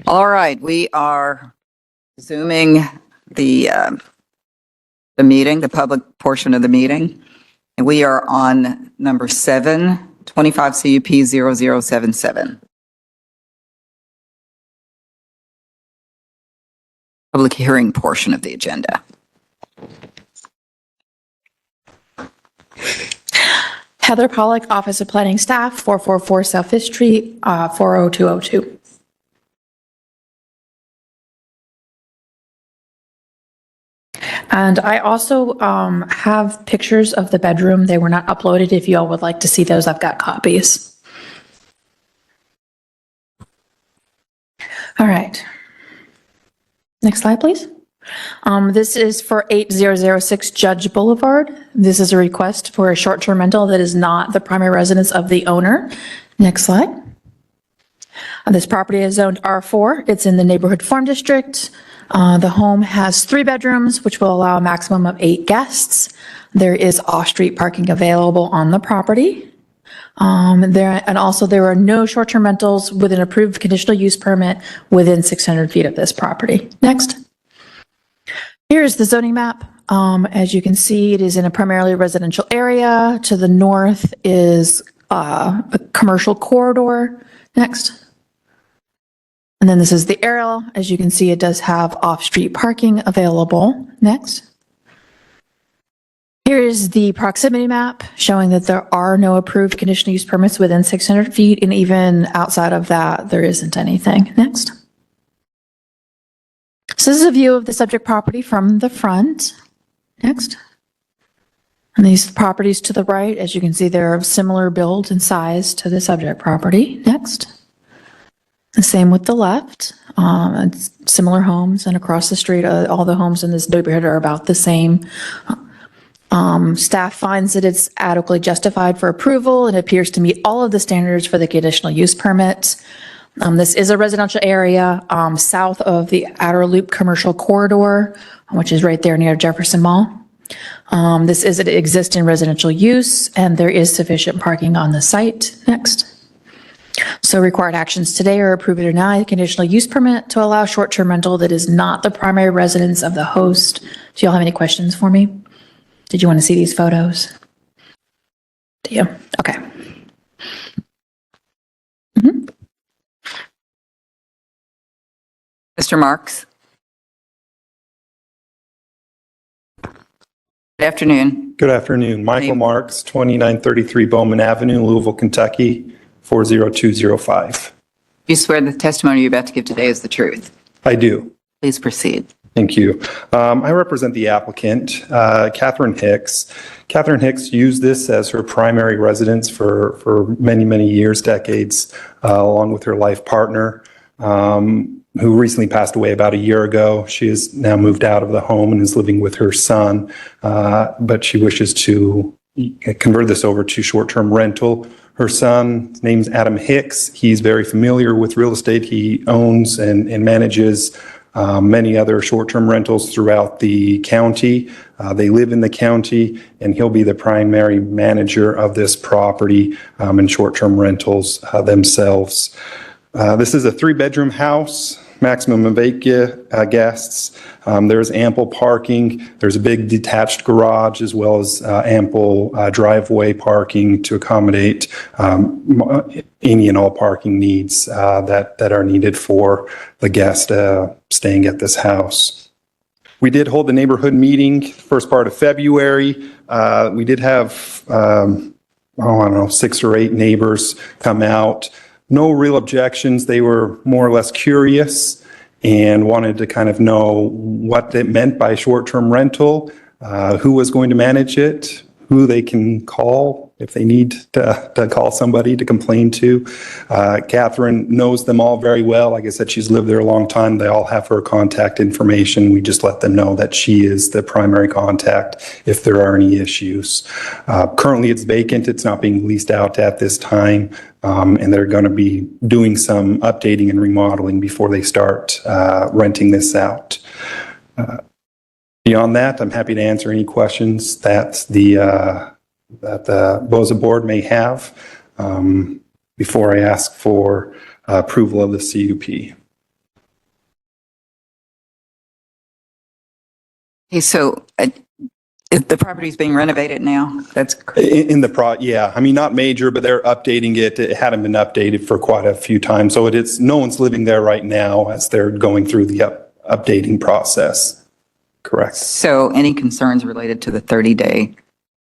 All right, we are resuming the meeting, the public portion of the meeting. And we are on number 7, 25 CUP 0077. Public hearing portion of the agenda. Heather Pollock, Office of Planning Staff, 444 South Fifth Street, 40202. And I also have pictures of the bedroom. They were not uploaded. If you all would like to see those, I've got copies. All right. Next slide, please. This is for 8006 Judge Boulevard. This is a request for a short-term rental that is not the primary residence of the owner. Next slide. This property is zoned R4. It's in the neighborhood farm district. The home has 3 bedrooms, which will allow a maximum of 8 guests. There is off-street parking available on the property. There are no short-term rentals with an approved conditional use permit within 600 feet of this property. Next. Here's the zoning map. As you can see, it is in a primarily residential area. To the north is a commercial corridor. Next. And then this is the aerial. As you can see, it does have off-street parking available. Next. Here is the proximity map showing that there are no approved conditional use permits within 600 feet, and even outside of that, there isn't anything. Next. So this is a view of the subject property from the front. Next. And these properties to the right, as you can see, they're of similar build and size to the subject property. Next. The same with the left. It's similar homes, and across the street, all the homes in this neighborhood are about the same. Staff finds that it's adequately justified for approval and appears to meet all of the standards for the conditional use permit. This is a residential area south of the outer loop commercial corridor, which is right there near Jefferson Mall. This is an existing residential use, and there is sufficient parking on the site. Next. So required actions today are approve or deny the conditional use permit to allow short-term rental that is not the primary residence of the host. Do y'all have any questions for me? Did you want to see these photos? Do you? Okay. Mr. Marks. Good afternoon. Good afternoon. Michael Marks, 2933 Bowman Avenue, Louisville, Kentucky, 40205. You swear the testimony you're about to give today is the truth? I do. Please proceed. Thank you. I represent the applicant, Kathryn Hicks. Kathryn Hicks used this as her primary residence for many, many years, decades, along with her life partner, who recently passed away about a year ago. She has now moved out of the home and is living with her son, but she wishes to convert this over to short-term rental. Her son's name's Adam Hicks. He's very familiar with real estate. He owns and manages many other short-term rentals throughout the county. They live in the county, and he'll be the primary manager of this property and short-term rentals themselves. This is a 3-bedroom house, maximum of 8 guests. There's ample parking. There's a big detached garage, as well as ample driveway parking to accommodate any and all parking needs that are needed for the guest staying at this house. We did hold the neighborhood meeting first part of February. We did have, I don't know, 6 or 8 neighbors come out. No real objections. They were more or less curious and wanted to kind of know what it meant by short-term rental, who was going to manage it, who they can call if they need to call somebody to complain to. Kathryn knows them all very well. Like I said, she's lived there a long time. They all have her contact information. We just let them know that she is the primary contact if there are any issues. Currently, it's vacant. It's not being leased out at this time. And they're going to be doing some updating and remodeling before they start renting this out. Beyond that, I'm happy to answer any questions that the BOZA board may have before I ask for approval of the CUP. Okay, so if the property is being renovated now, that's, Yeah, I mean, not major, but they're updating it. It hadn't been updated for quite a few times. So no one's living there right now as they're going through the updating process. Correct. so any concerns related to the 30-day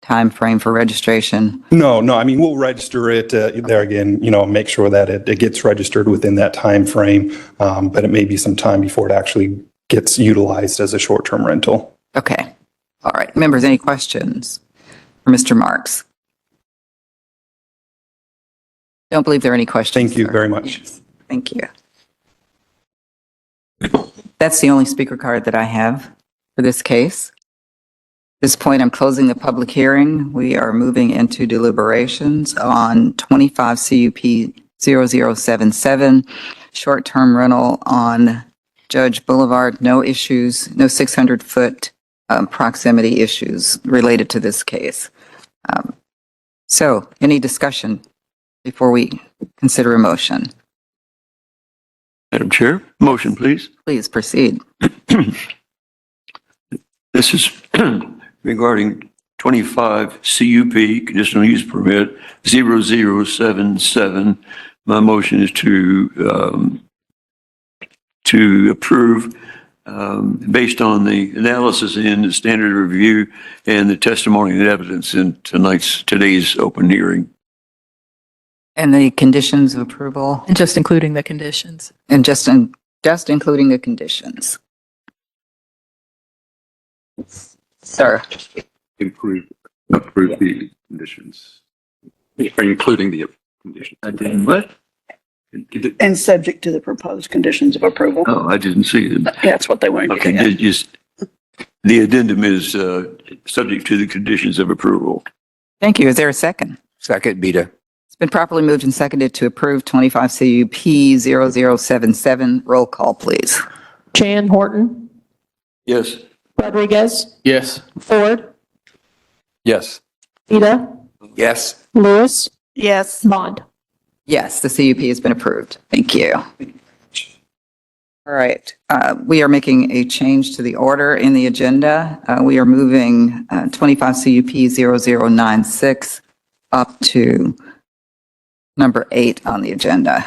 time frame for registration? No, I mean, we'll register it there again, make sure that it gets registered within that time frame. But it may be some time before it actually gets utilized as a short-term rental. Okay. All right. Members, any questions for Mr. Marks? Don't believe there are any questions. Thank you sir. very much. Yes, thank you. That's the only speaker card that I have for this case. At this point, I'm closing the public hearing. We are moving into deliberations on 25 CUP 0077, short-term rental on Judge Boulevard. No issues, no 600-foot proximity issues related to this case. So any discussion before we consider a motion? Madam Chair, motion, please. Please proceed. This is regarding 25 CUP, Conditional Use Permit 0077. My motion is to approve based on the analysis in the standard review and the testimony and evidence in today's open hearing. And the conditions of approval, And just including the conditions. and just including the conditions. Sir, Approve the conditions. Including the conditions. I didn't, what? And subject to the proposed conditions of approval. Oh, I didn't see it. That's what they wanted to Okay, get. just, the addendum is subject to the conditions of approval. thank you. Is there a second? Second, Beta. It's been properly moved and seconded to approve 25 CUP 0077. Roll call, please. Chan, Horton, Yes. Rodriguez, Yes. Ford, Yes. Ida, Yes. Lewis, Yes. Bond. Yes, the CUP has been approved. Thank you. All right, we are making a change to the order in the agenda. We are moving 25 CUP 0096 up to number 8 on the agenda.